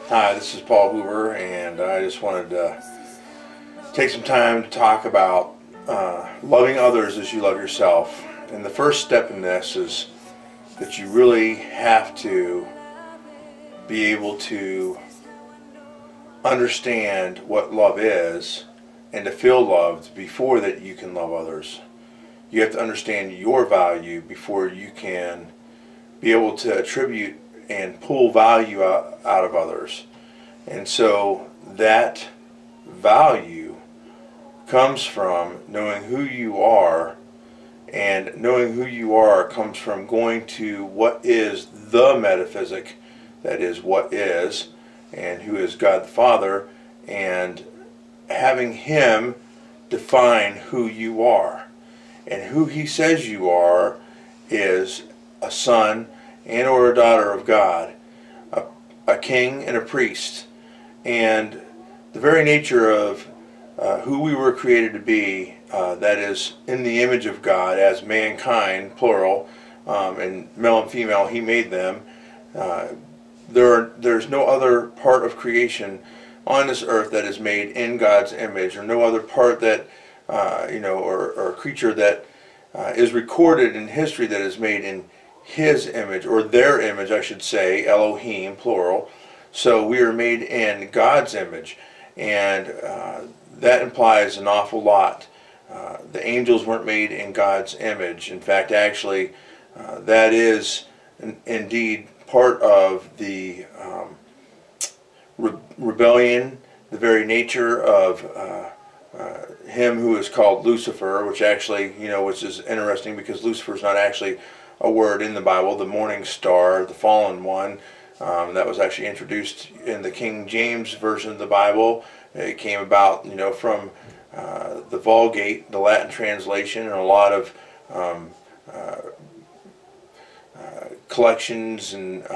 Hi, this is Paul Hoover, and I just wanted to take some time to talk about loving others as you love yourself. And the first step in this is that you really have to be able to understand what love is and to feel loved before that you can love others. You have to understand your value before you can be able to attribute and pull value out of others. And so that value comes from knowing who you are, and knowing who you are comes from going to what is the metaphysic, that is what is, and who is God the Father, and having Him define who you are. And who He says you are is a son and or a daughter of God, a king and a priest. And the very nature of who we were created to be, that is in the image of God as mankind, plural, and male and female, He made them. There's no other part of creation on this earth that is made in God's image, or no other part that, or creature that is recorded in history that is made in His image, or their image, I should say, Elohim, plural. So we are made in God's image, and that implies an awful lot. The angels weren't made in God's image. In fact, actually, that is indeed part of the rebellion, the very nature of him who is called Lucifer, which actually, which is interesting because Lucifer is not actually a word in the Bible. The morning star, the fallen one, that was actually introduced in the King James version of the Bible. It came about, from the Vulgate, the Latin translation, and a lot of collections and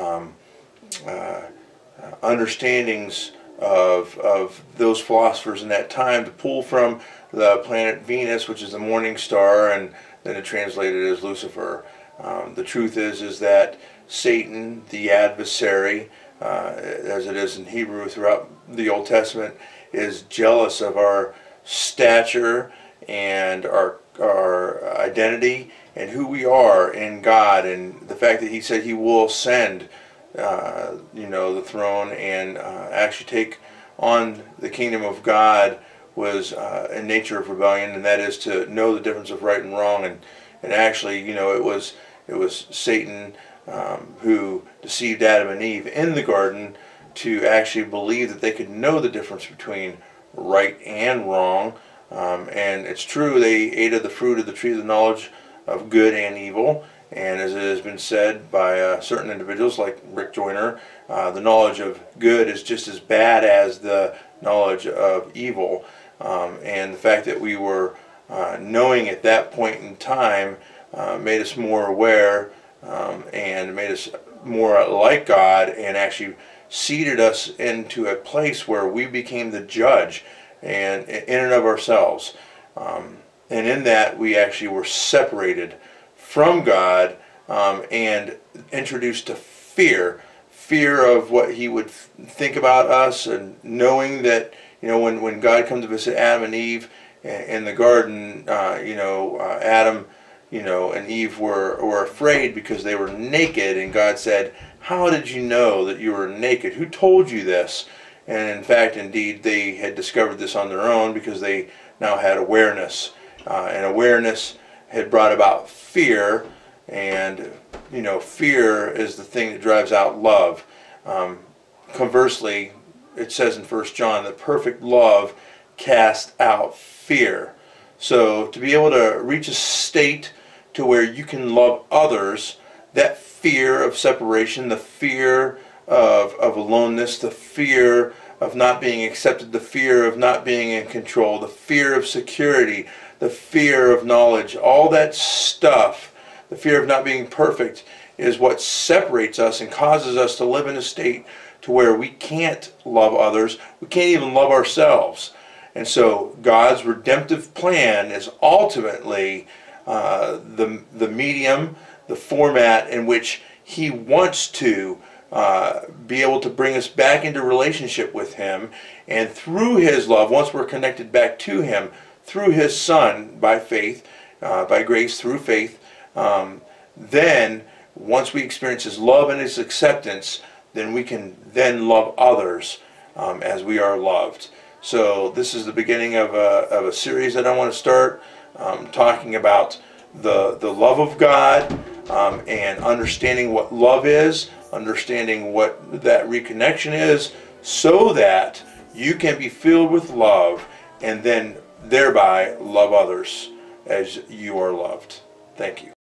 understandings of those philosophers in that time to pull from the planet Venus, which is the morning star, and then to translate it as Lucifer. The truth is that Satan, the adversary, as it is in Hebrew throughout the Old Testament, is jealous of our stature and our identity and who we are in God, and the fact that He said He will ascend the throne and actually take on the kingdom of God was a nature of rebellion, and that is to know the difference of right and wrong. And actually, it was Satan who deceived Adam and Eve in the garden to actually believe that they could know the difference between right and wrong. And it's true, they ate of the fruit of the tree of the knowledge of good and evil. And as it has been said by certain individuals like Rick Joyner, the knowledge of good is just as bad as the knowledge of evil. And the fact that we were knowing at that point in time made us more aware and made us more like God, and actually seated us into a place where we became the judge and in and of ourselves. And in that we actually were separated from God and introduced to fear of what He would think about us, and knowing that when God comes to visit Adam and Eve in the garden, Adam and Eve were afraid because they were naked, and God said, "How did you know that you were naked? Who told you this?" And in fact, indeed, they had discovered this on their own because they now had awareness, and awareness had brought about fear, and fear is the thing that drives out love. Conversely, it says in 1 John that perfect love casts out fear. So to be able to reach a state to where you can love others, that fear of separation, the fear of aloneness, the fear of not being accepted, the fear of not being in control, the fear of security, the fear of knowledge, all that stuff, the fear of not being perfect, is what separates us and causes us to live in a state to where we can't love others, we can't even love ourselves. And so God's redemptive plan is ultimately the medium, the format in which He wants to be able to bring us back into relationship with Him, and through His love, once we're connected back to Him, through His Son, by faith, by grace, through faith, then once we experience His love and His acceptance, then we can then love others as we are loved. So this is the beginning of a series that I want to start, talking about the love of God, and understanding what love is, understanding what that reconnection is, so that you can be filled with love and then thereby love others as you are loved. Thank you.